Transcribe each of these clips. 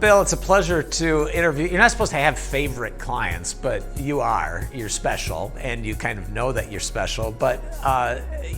Bill, it's a pleasure to interview. You're not supposed to have favorite clients, but you are. You're special, and you kind of know that you're special. But,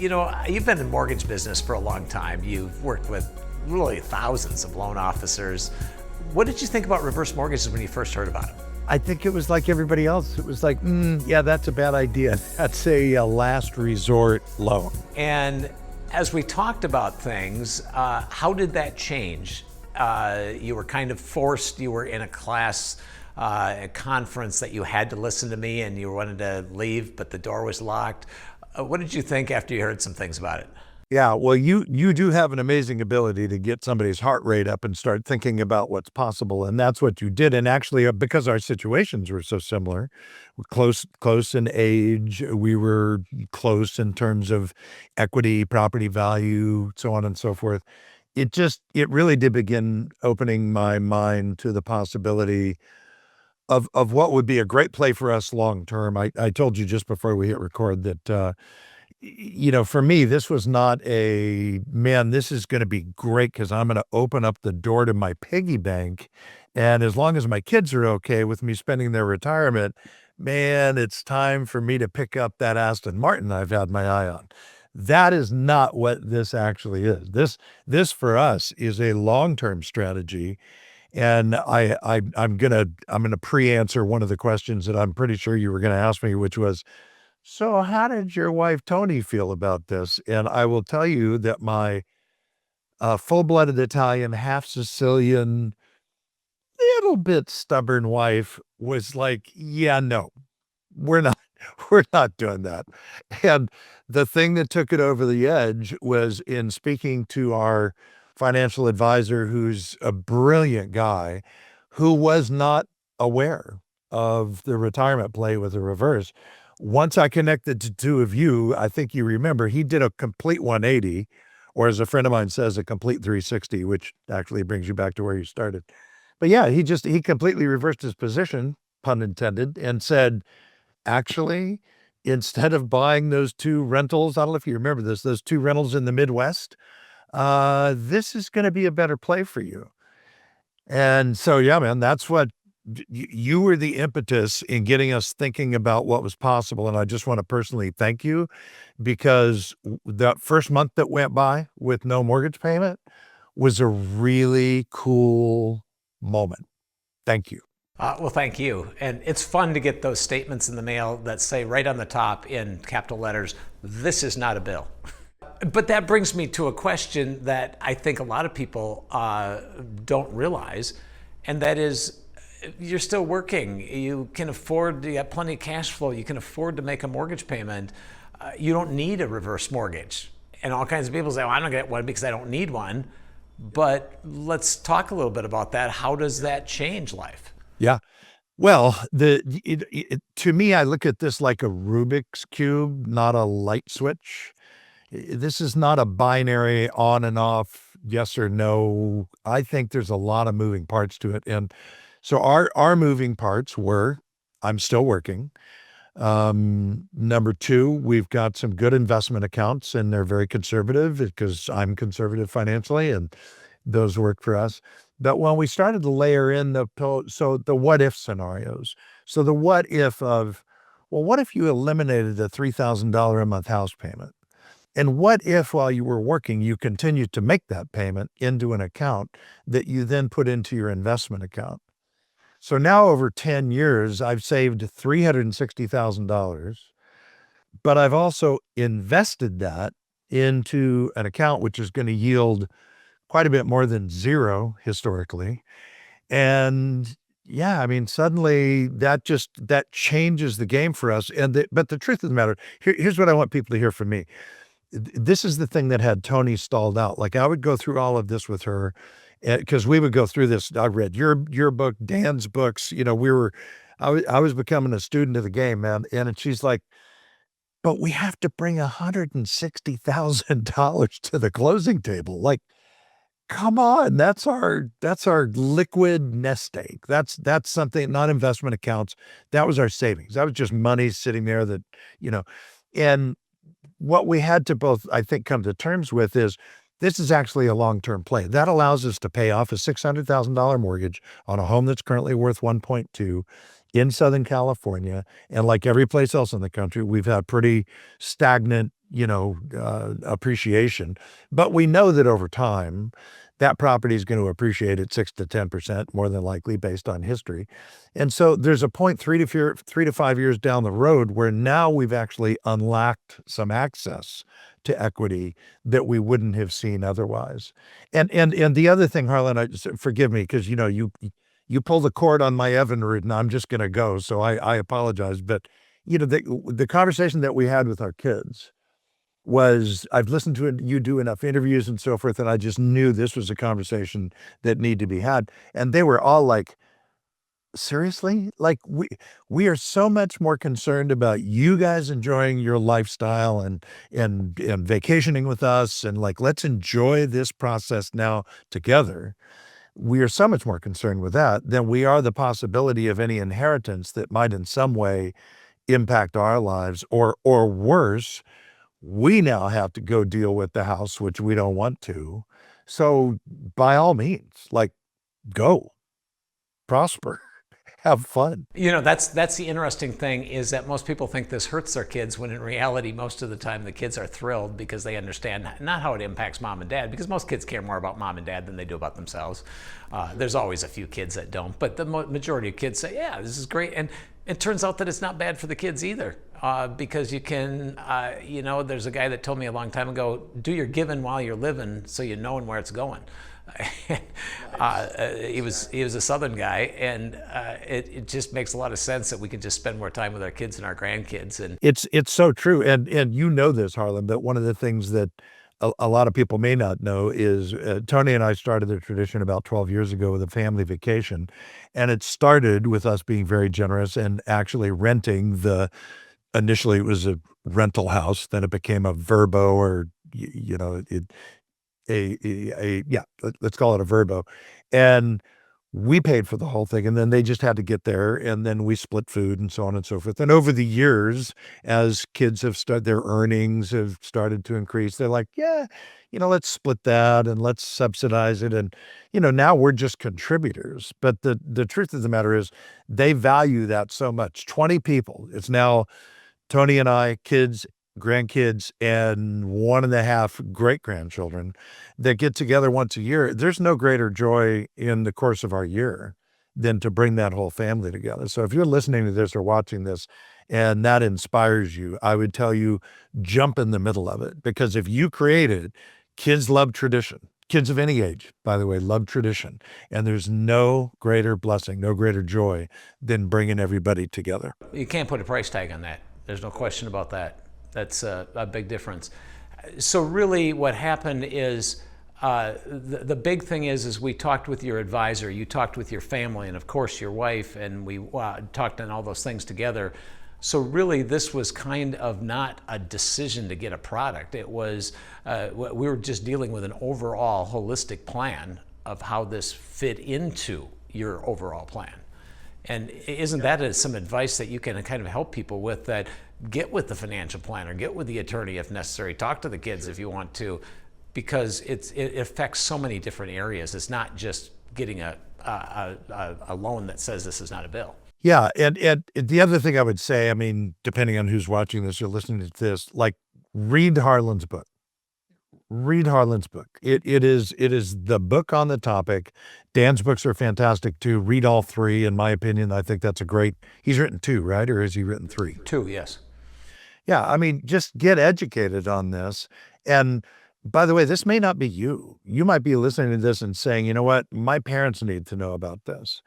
you've been in the mortgage business for a long time. You've worked with really thousands of loan officers. What did you think about reverse mortgages when you first heard about them? I think it was like everybody else. It was like, yeah, that's a bad idea. That's a last resort loan. And as we talked about things, how did that change? You were kind of forced, you were in a class, a conference that you had to listen to me and you wanted to leave, but the door was locked. What did you think after you heard some things about it? Yeah, well, you do have an amazing ability to get somebody's heart rate up and start thinking about what's possible, and that's what you did. And actually, because our situations were so similar, we're close in age, we were close in terms of equity, property value, so on and so forth. It really did begin opening my mind to the possibility of what would be a great play for us long term. I told you just before we hit record that for me, this was not a, man, this is going to be great because I'm going to open up the door to my piggy bank. And as long as my kids are okay with me spending their retirement, man, it's time for me to pick up that Aston Martin I've had my eye on. That is not what this actually is. This for us is a long-term strategy. And I'm gonna pre-answer one of the questions that I'm pretty sure you were gonna ask me, which was, so how did your wife Tony feel about this? And I will tell you that my full-blooded Italian, half Sicilian, little bit stubborn wife was like, yeah, no, we're not, we're not doing that. And the thing that took it over the edge was in speaking to our financial advisor, who's a brilliant guy, who was not aware of the retirement play with the reverse. Once I connected to two of you, I think you remember, he did a complete 180, or as a friend of mine says, a complete 360, which actually brings you back to where you started. But yeah, he completely reversed his position, pun intended, and said, actually, instead of buying those two rentals, I don't know if you remember this, those two rentals in the Midwest, this is going to be a better play for you. And so, yeah, man, that's what you were the impetus in getting us thinking about what was possible. And I just want to personally thank you because that first month that went by with no mortgage payment was a really cool moment. Thank you. Well, thank you. And it's fun to get those statements in the mail that say right on the top in capital letters, this is not a bill. But that brings me to a question that I think a lot of people don't realize, and that is, you're still working. You can afford, you got plenty of cash flow. You can afford to make a mortgage payment. You don't need a reverse mortgage. And all kinds of people say, well, I don't get one because I don't need one. But let's talk a little bit about that. How does that change life? Yeah. Well, to me, I look at this like a Rubik's Cube, not a light switch. This is not a binary on and off, yes or no. I think there's a lot of moving parts to it. And so our moving parts were, I'm still working. Number two, we've got some good investment accounts and they're very conservative because I'm conservative financially and those work for us. But when we started to layer in the what if scenarios, so the what if of, well, what if you eliminated the $3,000 a month house payment? And what if while you were working, you continued to make that payment into an account that you then put into your investment account? So now over 10 years, I've saved $360,000, but I've also invested that into an account which is going to yield quite a bit more than zero historically. And yeah, I mean, suddenly that changes the game for us. But the truth of the matter, here's what I want people to hear from me. This is the thing that had Tony stalled out. Like I would go through all of this with her because we would go through this. I read your book, Dan's books. I was becoming a student of the game, man. And she's like, but we have to bring $160,000 to the closing table. Like, come on, that's our liquid nest egg. That's something, not investment accounts. That was our savings. That was just money sitting there and what we had to both, I think, come to terms with is This is actually a long-term play. That allows us to pay off a $600,000 mortgage on a home that's currently worth 1.2 in Southern California. And like every place else in the country, we've had pretty stagnant, appreciation. But we know that over time, that property is going to appreciate at 6 to 10% more than likely based on history. And so there's a point 3 to 5 years down the road where now we've actually unlocked some access to equity that we wouldn't have seen otherwise. And the other thing, Harlan, forgive me because you pull the cord on my Evinrude, and I'm just going to go. So I apologize, but the conversation that we had with our kids was I've listened to it, you do enough interviews and so forth, and I just knew this was a conversation that needed to be had. And they were all like, seriously? Like we are so much more concerned about you guys enjoying your lifestyle and vacationing with us and like let's enjoy this process now together. We are so much more concerned with that than we are the possibility of any inheritance that might in some way impact our lives or worse, we now have to go deal with the house which we don't want to. So by all means, like go, prosper. Have fun. That's the interesting thing is that most people think this hurts their kids when in reality, most of the time the kids are thrilled because they understand not how it impacts mom and dad, because most kids care more about mom and dad than they do about themselves. There's always a few kids that don't, but the majority of kids say, yeah, this is great. And it turns out that it's not bad for the kids either, because you can, there's a guy that told me a long time ago, do your giving while you're living so you know where it's going. He was a Southern guy, and it just makes a lot of sense that we can just spend more time with our kids and our grandkids. And It's so true, and you know this, Harlan, but one of the things that a lot of people may not know is, Tony and I started the tradition about 12 years ago with a family vacation, and it started with us being very generous and actually renting initially it was a rental house, then it became a Verbo or, it yeah, let's call it a Verbo, and we paid for the whole thing, and then they just had to get there, and then we split food and so on and so forth, and over the years, as kids have started their earnings have started to increase, they're like, "Yeah, let's split that and let's subsidize it," and, now we're just contributors, but the truth of the matter is they value that so much. 20 people, it's now Tony and I, kids, grandkids, and 1.5 great-grandchildren that get together once a year. There's no greater joy in the course of our year than to bring that whole family together. So if you're listening to this or watching this and that inspires you, I would tell you jump in the middle of it because if you create it, kids love tradition. Kids of any age, by the way, love tradition. And there's no greater blessing, no greater joy than bringing everybody together. you can't put a price tag on that. There's no question about that. That's a big difference. So really what happened is the big thing is we talked with your advisor, you talked with your family, and of course your wife, and we talked on all those things together. So really this was kind of not a decision to get a product. It was, we were just dealing with an overall holistic plan of how this fit into your overall plan. And isn't that some advice that you can kind of help people with, that get with the financial planner, get with the attorney if necessary, talk to the kids if you want to, because it affects so many different areas. It's not just getting a loan that says this is not a bill. Yeah, and the other thing I would say, I mean, depending on who's watching this or listening to this, like, read Harlan's book. Read Harlan's book. It is the book on the topic. Dan's books are fantastic too. Read all three, in my opinion. I think that's a great. He's written 2, right? Or has he written 3? 2, yes. Yeah, I mean, just get educated on this. And by the way, this may not be you. You might be listening to this and saying, you know what, my parents need to know about this.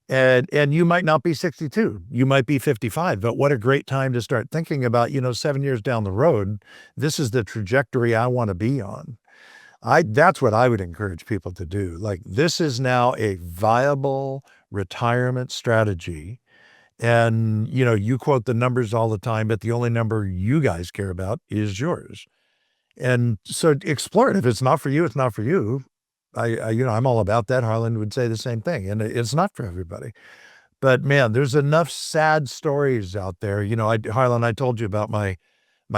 And you might not be 62, you might be 55, but what a great time to start thinking about, 7 years down the road, this is the trajectory I want to be on. That's what I would encourage people to do. Like, this is now a viable retirement strategy. And, you quote the numbers all the time, but the only number you guys care about is yours. And so explore it. If it's not for you, it's not for you. I'm all about that. Harlan would say the same thing, and it's not for everybody. But man, there's enough sad stories out there. Harlan, I told you about my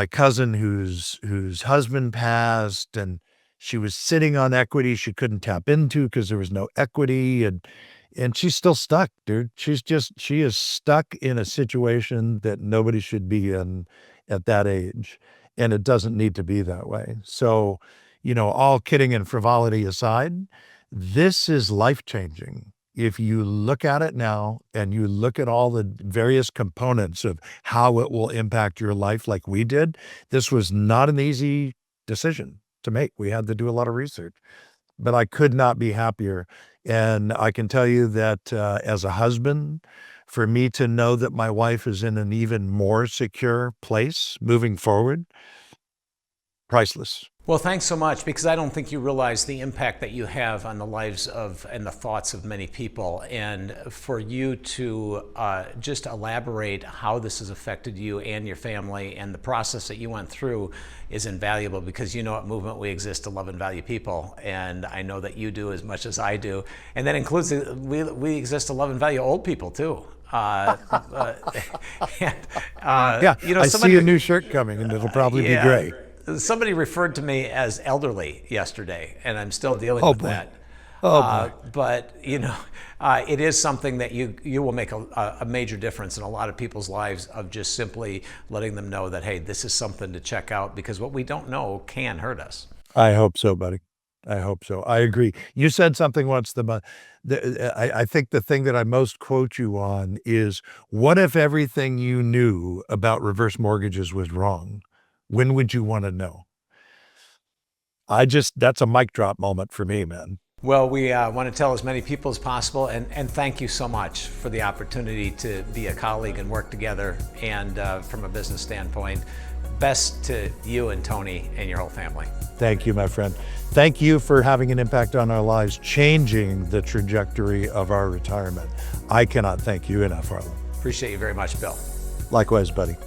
cousin whose husband passed, and She was sitting on equity she couldn't tap into because there was no equity, and she's still stuck, dude. She is stuck in a situation that nobody should be in at that age, and it doesn't need to be that way. So, all kidding and frivolity aside, this is life-changing. If you look at it now and you look at all the various components of how it will impact your life like we did, this was not an easy decision to make. We had to do a lot of research, but I could not be happier. And I can tell you that as a husband, for me to know that my wife is in an even more secure place moving forward, priceless. Well, thanks so much, because I don't think you realize the impact that you have on the lives of and the thoughts of many people. And for you to just elaborate how this has affected you and your family and the process that you went through is invaluable, because at Movement we exist to love and value people. And I know that you do as much as I do. And that includes, we exist to love and value old people too. Yeah, I see a new shirt coming and it'll probably be gray. Somebody referred to me as elderly yesterday, and I'm still dealing with that. But it is something that you will make a major difference in a lot of people's lives, of just simply letting them know that, hey, this is something to check out, because what we don't know can hurt us. I hope so, buddy. I hope so. I agree. You said something once. I think the thing that I most quote you on is, what if everything you knew about reverse mortgages was wrong? When would you want to know? That's a mic drop moment for me, man. Well, we want to tell as many people as possible, and thank you so much for the opportunity to be a colleague and work together. And from a business standpoint, best to you and Tony and your whole family. Thank you, my friend. Thank you for having an impact on our lives, changing the trajectory of our retirement. I cannot thank you enough, Harlan. Appreciate you very much, Bill. Likewise, buddy.